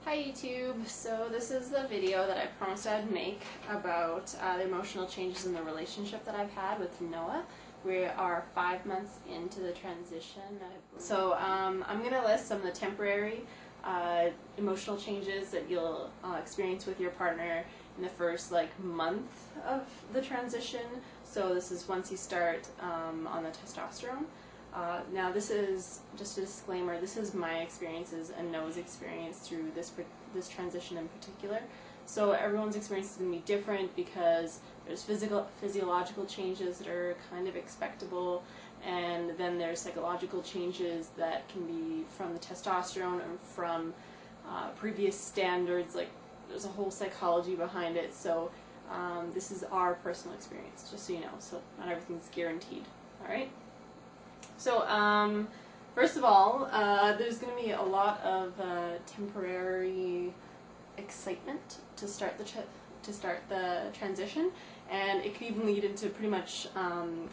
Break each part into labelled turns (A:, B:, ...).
A: Hi YouTube, so this is the video that I promised I'd make about the emotional changes in the relationship that I've had with Noah. We are 5 months into the transition. So I'm going to list some of the temporary emotional changes that you'll experience with your partner in the first month of the transition. So this is once you start on the testosterone. Now this is just a disclaimer, this is my experiences and Noah's experience through this transition in particular. So everyone's experience is going to be different because there's physiological changes that are kind of expectable, and then there's psychological changes that can be from the testosterone or from previous standards. Like, there's a whole psychology behind it. So this is our personal experience, just so you know, so not everything's guaranteed. Alright? So, first of all, there's going to be a lot of temporary excitement to start the transition, and it could even lead into pretty much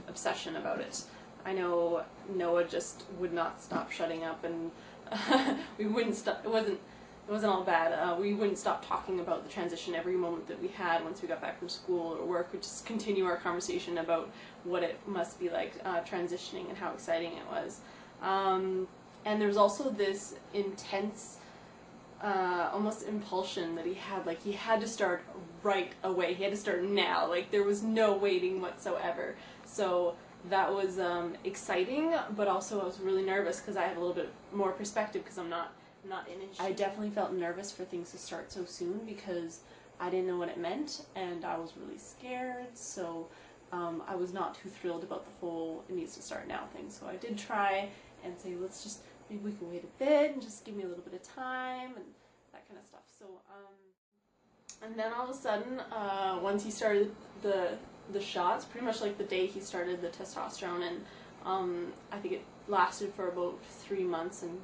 A: obsession about it. I know Noah just would not stop shutting up, and we wouldn't stop. It wasn't all bad. We wouldn't stop talking about the transition every moment that we had once we got back from school or work. We'd just continue our conversation about what it must be like transitioning and how exciting it was. And there was also this intense, almost impulsion that he had. Like, he had to start right away. He had to start now. Like, there was no waiting whatsoever. So that was exciting, but also I was really nervous because I have a little bit more perspective because I'm not in it. I definitely felt nervous for things to start so soon because I didn't know what it meant, and I was really scared, so I was not too thrilled about the whole it needs to start now thing. So I did try and say, let's just, maybe we can wait a bit and just give me a little bit of time and that kind of stuff. So and then all of a sudden, once he started the shots, pretty much like the day he started the testosterone, and I think it lasted for about 3 months, and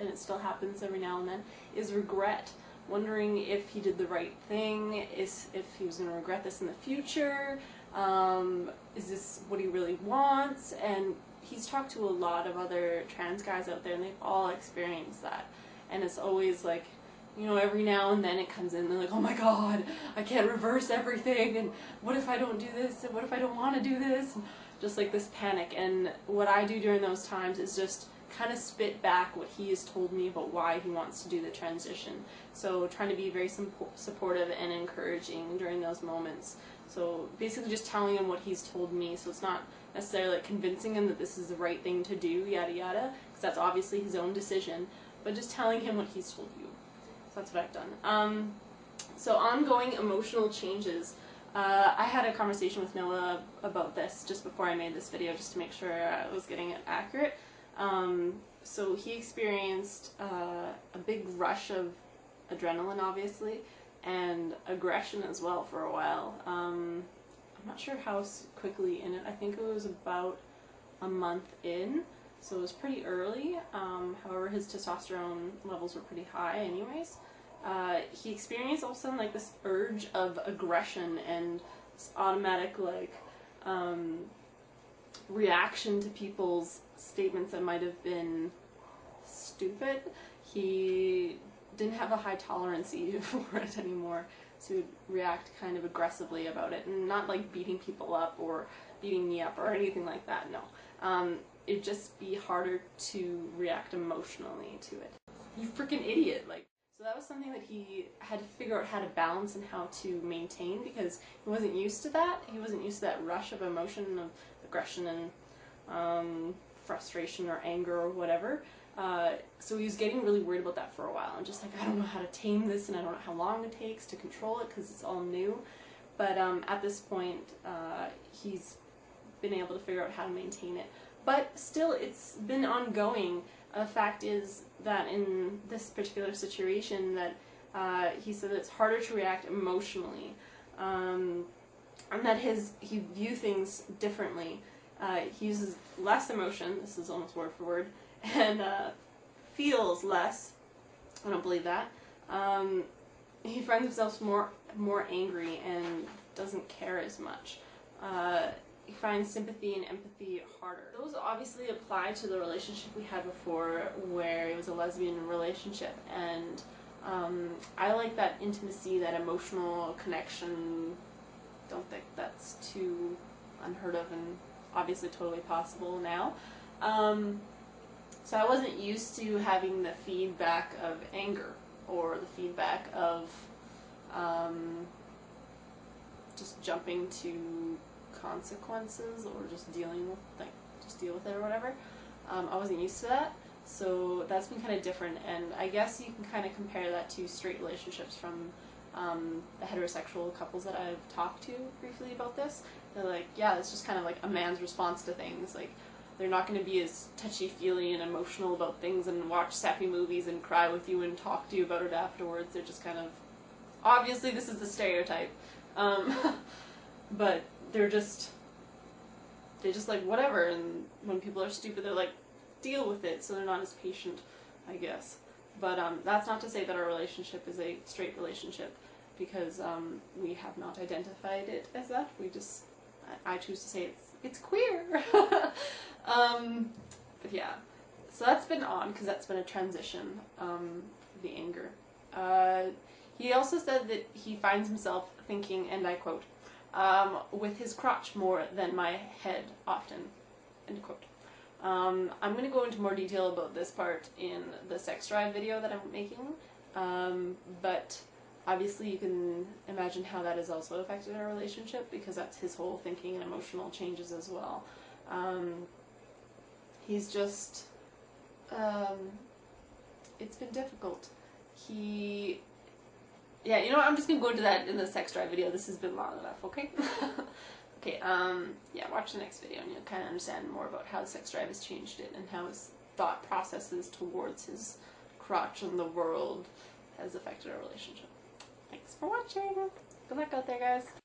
A: it still happens every now and then, is regret. Wondering if he did the right thing, if he was going to regret this in the future, is this what he really wants? And he's talked to a lot of other trans guys out there, and they've all experienced that. And it's always like, you know, every now and then it comes in, they're like, oh my god, I can't reverse everything, and what if I don't do this, and what if I don't want to do this, and just like this panic. And what I do during those times is just kind of spit back what he has told me about why he wants to do the transition. So trying to be very supportive and encouraging during those moments. So basically just telling him what he's told me, so it's not necessarily like convincing him that this is the right thing to do, yada yada, because that's obviously his own decision, but just telling him what he's told you. So that's what I've done. So ongoing emotional changes. I had a conversation with Noah about this just before I made this video, just to make sure I was getting it accurate. So he experienced a big rush of adrenaline, obviously, and aggression as well for a while. I'm not sure how quickly in it. I think it was about a month in, so it was pretty early. However, his testosterone levels were pretty high anyways. He experienced all of a sudden like this urge of aggression and this automatic reaction to people's statements that might have been stupid. He didn't have a high tolerance for it anymore, so he would react kind of aggressively about it, and not like beating people up or beating me up or anything like that, no. It'd just be harder to react emotionally to it. You freaking idiot! Like, so that was something that he had to figure out how to balance and how to maintain, because he wasn't used to that. He wasn't used to that rush of emotion, of aggression and frustration or anger or whatever. So he was getting really worried about that for a while, and just like, I don't know how to tame this, and I don't know how long it takes to control it because it's all new. But at this point, he's been able to figure out how to maintain it. But still, it's been ongoing. The fact is that in this particular situation, that he said it's harder to react emotionally, and that he views things differently. He uses less emotion, this is almost word for word, and feels less. I don't believe that. He finds himself more angry and doesn't care as much. He finds sympathy and empathy harder. Those obviously apply to the relationship we had before, where it was a lesbian relationship, and I like that intimacy, that emotional connection. Don't think that's too unheard of and obviously totally possible now. So I wasn't used to having the feedback of anger or the feedback of just jumping to consequences or just dealing with, like, just deal with it or whatever. I wasn't used to that, so that's been kind of different, and I guess you can kind of compare that to straight relationships from the heterosexual couples that I've talked to briefly about this. They're like, yeah, it's just kind of like a man's response to things. Like, they're not going to be as touchy-feely and emotional about things and watch sappy movies and cry with you and talk to you about it afterwards. They're just kind of, obviously this is the stereotype, but they just like whatever, and when people are stupid, they're like, deal with it, so they're not as patient, I guess. But that's not to say that our relationship is a straight relationship, because we have not identified it as that. We just, I choose to say it's queer. But yeah, so that's been odd, because that's been a transition, the anger. He also said that he finds himself thinking, and I quote, with his crotch more than my head often, end quote. I'm going to go into more detail about this part in the sex drive video that I'm making, but obviously you can imagine how that has also affected our relationship, because that's his whole thinking and emotional changes as well. He's just, it's been difficult. Yeah, you know what, I'm just going to go into that in the sex drive video. This has been long enough, okay? Okay, yeah, watch the next video and you'll kind of understand more about how the sex drive has changed it and how his thought processes towards his crotch and the world has affected our relationship. Thanks for watching. Good luck out there, guys.